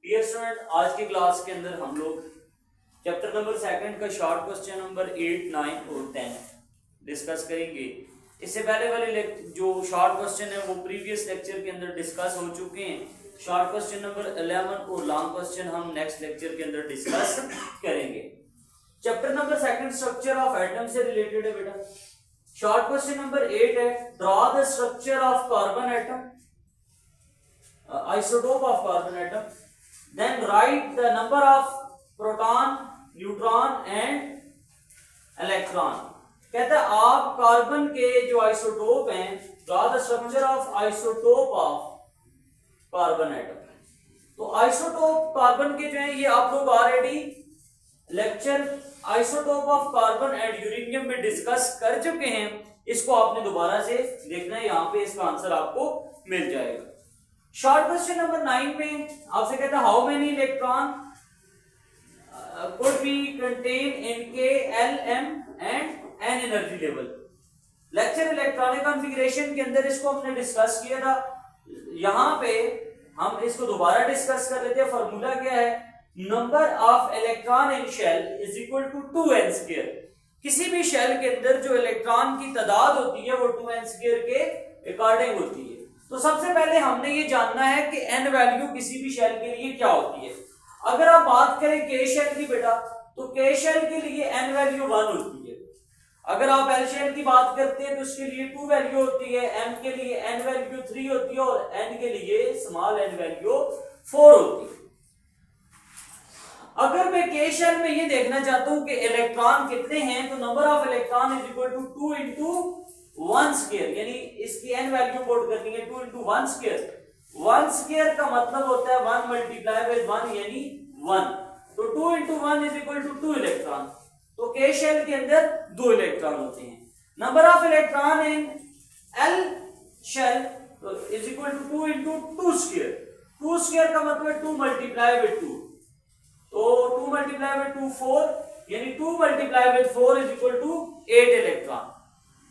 Dear student, आज की class के अंदर हम लोग चैप्टर नंबर 2 का शॉर्ट क्वेश्चन नंबर 8, 9 और 10 डिस्कस करेंगे। इससे पहले वाले जो शॉर्ट क्वेश्चन है वो प्रीवियस लेक्चर के अंदर डिस्कस हो चुके हैं। शॉर्ट क्वेश्चन नंबर 11 और लॉन्ग क्वेश्चन हम नेक्स्ट लेक्चर के अंदर डिस्कस करेंगे। Chapter number 2 structure of atom से रिलेटेड है बेटा। शॉर्ट क्वेश्चन नंबर 8 है, draw the structure of carbon atom, isotope of carbon atom, then write the number of proton, neutron and electron। कहता है आप कार्बन के जो आइसोटोप हैं, draw the structure of isotope of carbon atom। तो isotope carbon के जो है ये आप लोग already lecture isotope of carbon and uranium में डिस्कस कर चुके हैं। इसको आपने दोबारा से देखना है, यहाँ पे इसका आंसर आपको मिल जाएगा। शॉर्ट क्वेश्चन नंबर 9 में आपसे कहता है how many electron could be contained in K, L, M and N energy level. Lecture electronic configuration के अंदर इसको हमने डिस्कस किया था। यहाँ पे हम इसको दोबारा डिस्कस कर लेते हैं। फॉर्मूला क्या है, number of electron in shell is equal to 2n square. किसी भी शेल के अंदर जो इलेक्ट्रॉन की तादाद होती है वो 2n स्क्वायर के अकॉर्डिंग होती है। तो सबसे पहले हमने ये जानना है कि n वैल्यू किसी भी शेल के लिए क्या होती है। अगर आप बात करें के शेल की बेटा, तो के शेल के लिए n वैल्यू 1 होती है। अगर आप एल शेल की बात करते हैं तो उसके लिए 2 वैल्यू होती है, m के लिए n वैल्यू 3 होती है और n के लिए स्मॉल n वैल्यू 4 होती है। अगर मैं के शेल में ये देखना चाहता हूं कि इलेक्ट्रॉन कितने हैं, तो number of electron is equal to 2 into 1 square, यानी इसकी n वैल्यू पुट करनी है 2 इंटू 1 स्क्वायर। 1 स्क्वायर का मतलब होता है 1 मल्टीप्लाई बाय 1 यानी 1। तो 2 into 1 is equal to 2 electron. तो के शेल के अंदर 2 इलेक्ट्रॉन होते हैं। Number of electron in L shell is equal to 2 into 2 square. 2 square का मतलब 2 मल्टीप्लाई बाय 2, तो 2 मल्टीप्लाई बाय 2 4, यानी 2 multiply by 4 is equal to 8 electron.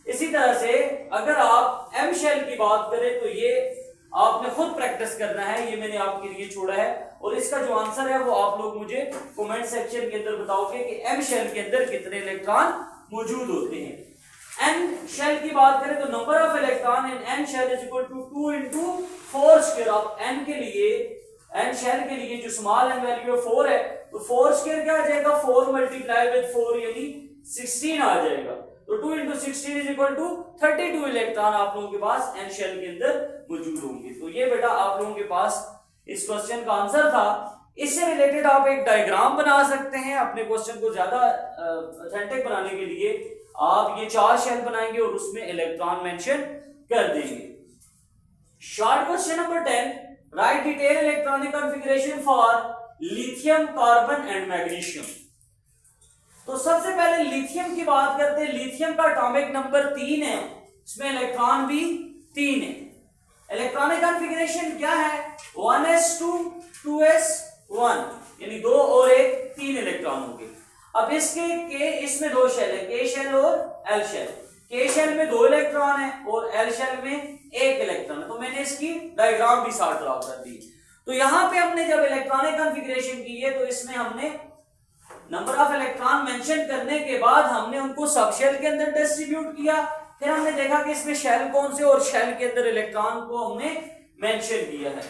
इसी तरह से अगर आप एम शेल की बात करें तो ये आपने खुद प्रैक्टिस करना है, ये मैंने आपके लिए छोड़ा है और इसका जो आंसर है वो आप लोग मुझे कमेंट सेक्शन के अंदर बताओगे कि एम शेल के अंदर कितने इलेक्ट्रॉन मौजूद होते हैं। एन शेल की बात करें तो number of electron in N shell is equal to 2 into 4 square of N के लिए। एन शेल के लिए जो स्मॉल एन वैल्यू 4 है, तो 4 स्क्वायर क्या आ जाएगा, 4 मल्टीप्लाई विद 4 यानी 16 आ जाएगा। तो 2 into 16 is equal to 32 electron आप लोगों के पास एन शेल के अंदर मौजूद होंगे। तो ये बेटा आप लोगों के पास इस क्वेश्चन का आंसर था। इससे रिलेटेड आप एक डायग्राम बना सकते हैं अपने क्वेश्चन को ज्यादा ऑथेंटिक बनाने के लिए। आप ये 4 शेल बनाएंगे और उसमें इलेक्ट्रॉन मेंशन कर देंगे। Short question number 10, right detail electronic configuration for lithium, carbon and magnesium. तो सबसे पहले लिथियम की बात करते हैं। लिथियम का एटॉमिक नंबर 3 है, इसमें इलेक्ट्रॉन भी 3 है। इलेक्ट्रॉनिक कॉन्फ़िगरेशन क्या है, 1s2 2s1, यानी 2 और 1 3 इलेक्ट्रॉन होंगे। अब इसमें 2 शेल है, के शेल और एल शेल। के शेल में 2 इलेक्ट्रॉन है और एल शेल में 1 इलेक्ट्रॉन है। तो मैंने इसकी डायग्राम भी साथ ड्रॉ कर दी। तो यहां पे हमने जब इलेक्ट्रॉनिक कॉन्फ़िगरेशन की है तो इसमें हमने नंबर ऑफ इलेक्ट्रॉन मेंशन करने के बाद हमने उनको सब शेल के अंदर डिस्ट्रीब्यूट किया। फिर हमने देखा कि इसमें शेल कौन से और शेल के अंदर इलेक्ट्रॉन को हमने मेंशन किया है।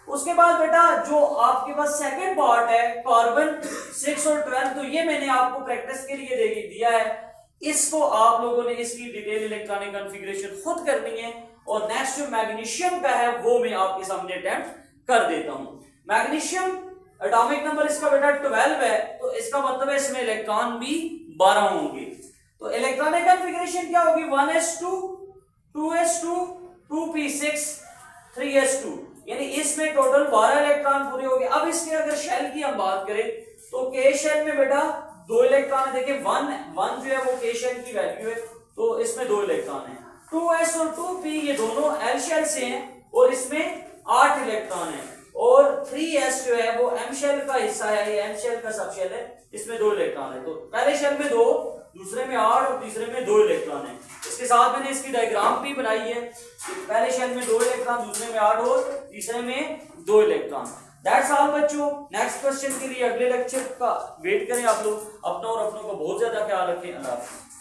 उसके बाद बेटा जो आपके पास सेकंड पार्ट है कार्बन 6 और 12, तो ये मैंने आपको प्रैक्टिस के लिए दिया है। इसको आप लोगों ने इसकी डिटेल इलेक्ट्रॉनिक कॉन्फ़िगरेशन खुद करनी है। और नेक्स्ट जो मैग्नीशियम का है वो मैं आपके सामने अटेम्प्ट कर देता हूं। मैग्नीशियम एटॉमिक नंबर इसका बेटा 12 है, तो इसका मतलब है इसमें इलेक्ट्रॉन भी 12 होंगे। तो इलेक्ट्रॉनिक कॉन्फ़िगरेशन क्या होगी, 1s2 2s2 2p6 3s2, यानी इसमें टोटल 12 इलेक्ट्रॉन पूरे हो गए। अब इसके अगर शेल की हम बात करें तो के शेल में बेटा 2 इलेक्ट्रॉन है। देखिए 1 जो है वो के शेल की वैल्यू है, तो इसमें 2 इलेक्ट्रॉन है। 2s और 2p ये दोनों एल शेल से हैं और इसमें 8 इलेक्ट्रॉन है। और 3s जो है वो एम शेल का हिस्सा है, ये एम शेल का सब शेल है, इसमें 2 इलेक्ट्रॉन है। तो पहले शेल में 2, दूसरे में 8 और तीसरे में 2 इलेक्ट्रॉन है। इसके साथ मैंने इसकी डायग्राम भी बनाई है। पहले शेल में 2 इलेक्ट्रॉन, दूसरे में 8 और तीसरे में 2 इलेक्ट्रॉन। दैट्स ऑल बच्चों। नेक्स्ट क्वेश्चन के लिए अगले लेक्चर का वेट करें आप लोग। अपना और अपनों का बहुत ज्यादा ख्याल रखें। अल्लाह हाफिज़।